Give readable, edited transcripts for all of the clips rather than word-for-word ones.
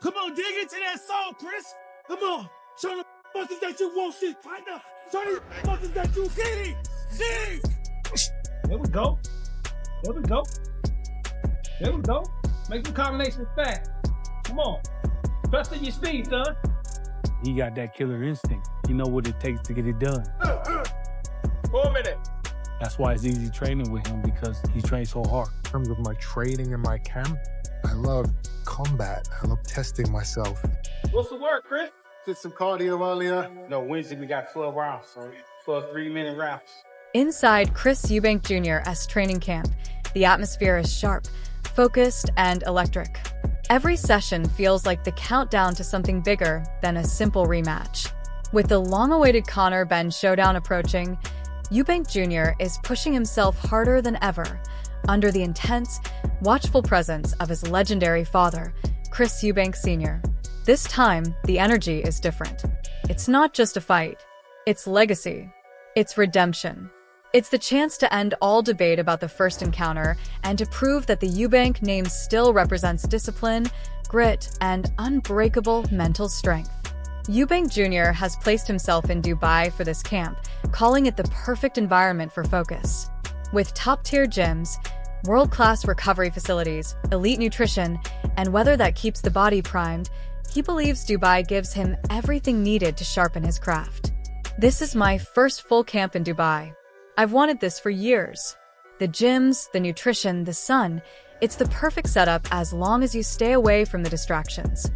Come on, dig into that soul, Chris. Come on. Show the motherfuckers that you won't see right now. Show the motherfuckers that you get it. Dig. There we go. There we go. There we go. Make the combinations fast. Come on. Trust in your speed, son. He got that killer instinct. He know what it takes to get it done. 4 minutes. That's why it's easy training with him, because he trains so hard. In terms of my training and my camp, I love combat. I love testing myself. What's the word, Chris? Did some cardio earlier. No, Wednesday we got 12 rounds, so 12 3-minute rounds. Inside Chris Eubank Jr.'s training camp, the atmosphere is sharp, focused, and electric. Every session feels like the countdown to something bigger than a simple rematch. With the long-awaited Conor-Ben showdown approaching, Eubank Jr. is pushing himself harder than ever, under the intense, watchful presence of his legendary father, Chris Eubank Sr. This time, the energy is different. It's not just a fight. It's legacy. It's redemption. It's the chance to end all debate about the first encounter and to prove that the Eubank name still represents discipline, grit, and unbreakable mental strength. Eubank Jr. has placed himself in Dubai for this camp, calling it the perfect environment for focus. With top-tier gyms, world-class recovery facilities, elite nutrition, and weather that keeps the body primed, he believes Dubai gives him everything needed to sharpen his craft. This is my first full camp in Dubai. I've wanted this for years. The gyms, the nutrition, the sun, it's the perfect setup as long as you stay away from the distractions.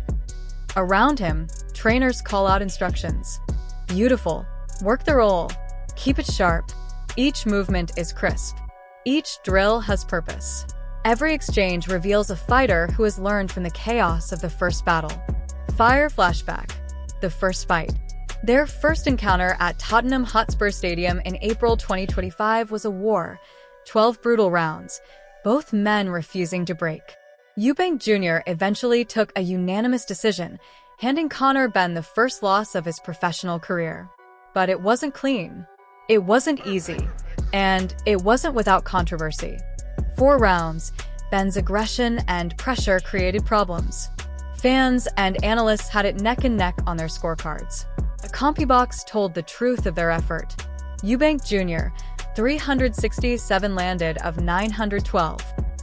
Around him, trainers call out instructions. Beautiful. Work the roll. Keep it sharp. Each movement is crisp. Each drill has purpose. Every exchange reveals a fighter who has learned from the chaos of the first battle. Fire flashback. The first fight. Their first encounter at Tottenham Hotspur Stadium in April 2025 was a war. 12 brutal rounds, both men refusing to break. Eubank Jr. eventually took a unanimous decision, handing Conor-Ben the first loss of his professional career. But it wasn't clean. It wasn't easy. And it wasn't without controversy. 4 rounds, Ben's aggression and pressure created problems. Fans and analysts had it neck and neck on their scorecards. A CompuBox told the truth of their effort. Eubank Jr., 367 landed of 912.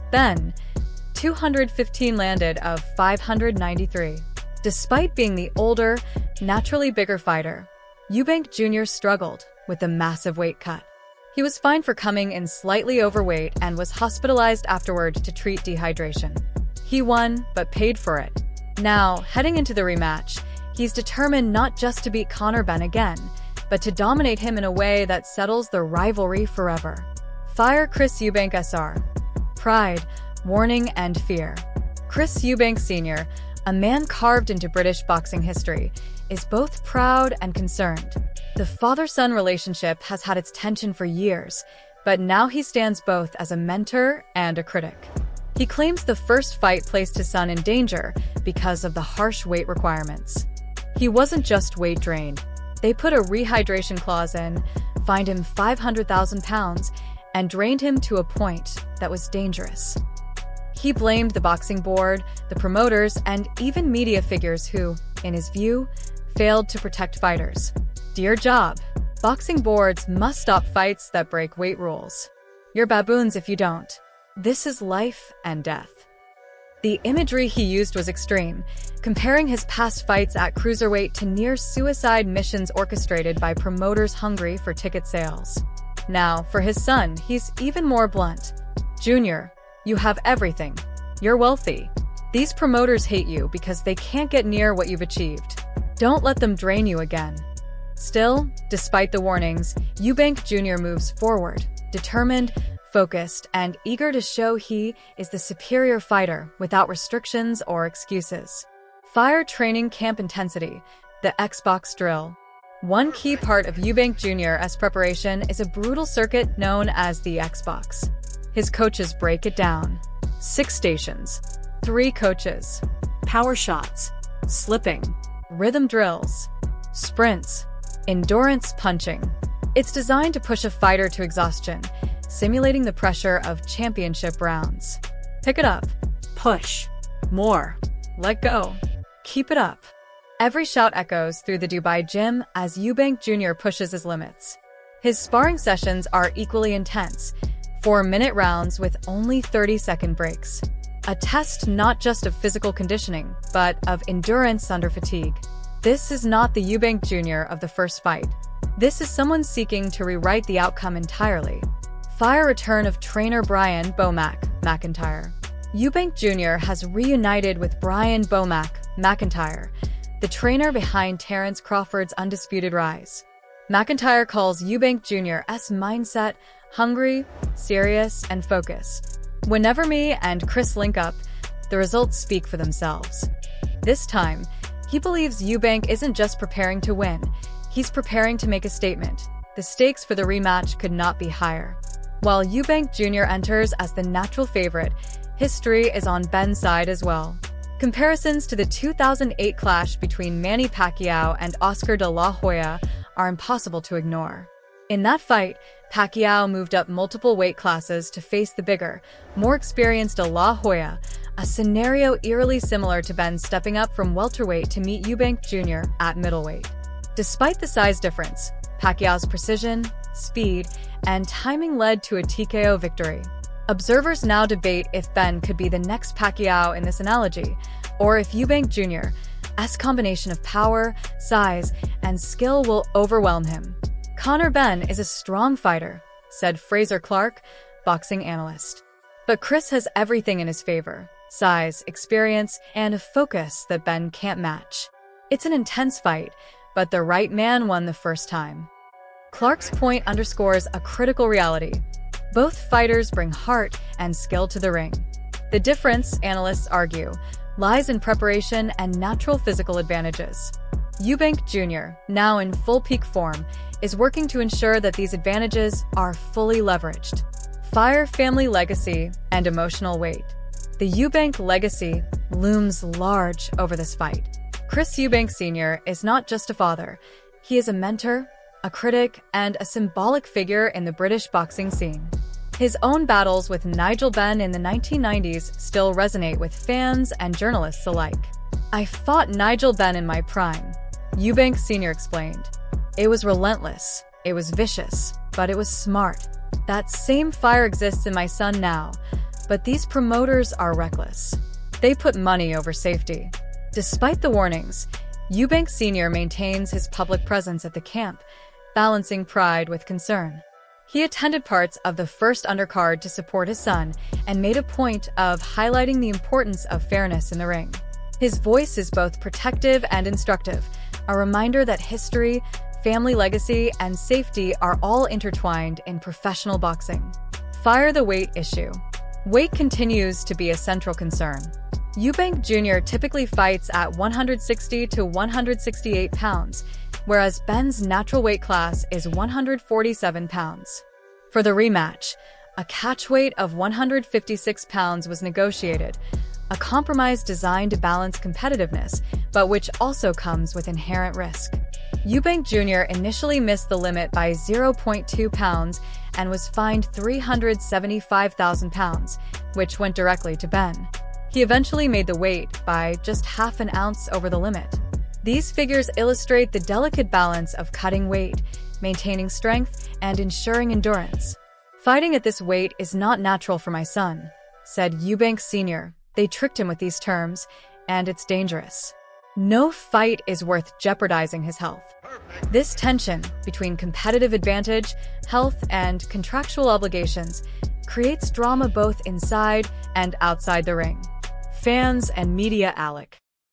Ben, 215 landed of 593. Despite being the older, naturally bigger fighter, Eubank Jr. struggled with a massive weight cut. He was fined for coming in slightly overweight and was hospitalized afterward to treat dehydration. He won, but paid for it. Now, heading into the rematch, he's determined not just to beat Conor-Ben again, but to dominate him in a way that settles the rivalry forever. Fire Chris Eubank Sr. Pride, warning, and fear. Chris Eubank Sr., a man carved into British boxing history, is both proud and concerned. The father-son relationship has had its tension for years, but now he stands both as a mentor and a critic. He claims the first fight placed his son in danger because of the harsh weight requirements. He wasn't just weight drained. They put a rehydration clause in, fined him 500,000 pounds, and drained him to a point that was dangerous. He blamed the boxing board, the promoters, and even media figures who, in his view, failed to protect fighters. Dear job. Boxing boards must stop fights that break weight rules. You're baboons if you don't. This is life and death. The imagery he used was extreme, comparing his past fights at cruiserweight to near-suicide missions orchestrated by promoters hungry for ticket sales. Now, for his son, he's even more blunt. Junior, you have everything. You're wealthy. These promoters hate you because they can't get near what you've achieved. Don't let them drain you again. Still, despite the warnings, Eubank Jr. moves forward, determined, focused, and eager to show he is the superior fighter without restrictions or excuses. Fire training camp intensity, the Xbox drill. One key part of Eubank Jr.'s preparation is a brutal circuit known as the Xbox. His coaches break it down. 6 stations, 3 coaches, power shots, slipping, rhythm drills, sprints, endurance punching. It's designed to push a fighter to exhaustion, simulating the pressure of championship rounds. Pick it up. Push. More. Let go. Keep it up. Every shout echoes through the Dubai gym as Eubank Jr. pushes his limits. His sparring sessions are equally intense, 4-minute rounds with only 30-second breaks. A test not just of physical conditioning, but of endurance under fatigue. This is not the Eubank Jr. of the first fight. This is someone seeking to rewrite the outcome entirely. Fire return of trainer Brian "Bomac" McIntyre. Eubank Jr. has reunited with Brian "Bomac" McIntyre, the trainer behind Terence Crawford's undisputed rise. McIntyre calls Eubank Jr.'s mindset hungry, serious, and focused. Whenever me and Chris link up, the results speak for themselves. This time, he believes Eubank isn't just preparing to win, he's preparing to make a statement. The stakes for the rematch could not be higher. While Eubank Jr. enters as the natural favorite, history is on Ben's side as well. Comparisons to the 2008 clash between Manny Pacquiao and Oscar de la Hoya are impossible to ignore. In that fight, Pacquiao moved up multiple weight classes to face the bigger, more experienced de la Hoya, a scenario eerily similar to Ben stepping up from welterweight to meet Eubank Jr. at middleweight. Despite the size difference, Pacquiao's precision, speed, and timing led to a TKO victory. Observers now debate if Ben could be the next Pacquiao in this analogy, or if Eubank Jr.'s combination of power, size, and skill will overwhelm him. Conor Ben is a strong fighter, said Fraser Clark, boxing analyst. But Chris has everything in his favor: size, experience, and a focus that Ben can't match. It's an intense fight, but the right man won the first time. Clark's point underscores a critical reality. Both fighters bring heart and skill to the ring. The difference, analysts argue, lies in preparation and natural physical advantages. Eubank Jr., now in full peak form, is working to ensure that these advantages are fully leveraged. Fire, family legacy, and emotional weight. The Eubank legacy looms large over this fight. Chris Eubank Sr. is not just a father. He is a mentor, a critic, and a symbolic figure in the British boxing scene. His own battles with Nigel Benn in the 1990s still resonate with fans and journalists alike. "I fought Nigel Benn in my prime," Eubank Sr. explained. "It was relentless, it was vicious, but it was smart. That same fire exists in my son now, but these promoters are reckless. They put money over safety." Despite the warnings, Eubank Sr. maintains his public presence at the camp, balancing pride with concern. He attended parts of the first undercard to support his son and made a point of highlighting the importance of fairness in the ring. His voice is both protective and instructive, a reminder that history, family legacy, and safety are all intertwined in professional boxing. Fire the weight issue. Weight continues to be a central concern. Eubank Jr. typically fights at 160 to 168 pounds, whereas Ben's natural weight class is 147 pounds. For the rematch, a catch weight of 156 pounds was negotiated, a compromise designed to balance competitiveness, but which also comes with inherent risk. Eubank Jr. initially missed the limit by 0.2 pounds and was fined £375,000, which went directly to Ben. He eventually made the weight by just half an ounce over the limit. These figures illustrate the delicate balance of cutting weight, maintaining strength, and ensuring endurance. "Fighting at this weight is not natural for my son," said Eubank Sr. "They tricked him with these terms, and it's dangerous. No fight is worth jeopardizing his health." This tension between competitive advantage, health, and contractual obligations creates drama both inside and outside the ring. Fans and media alike.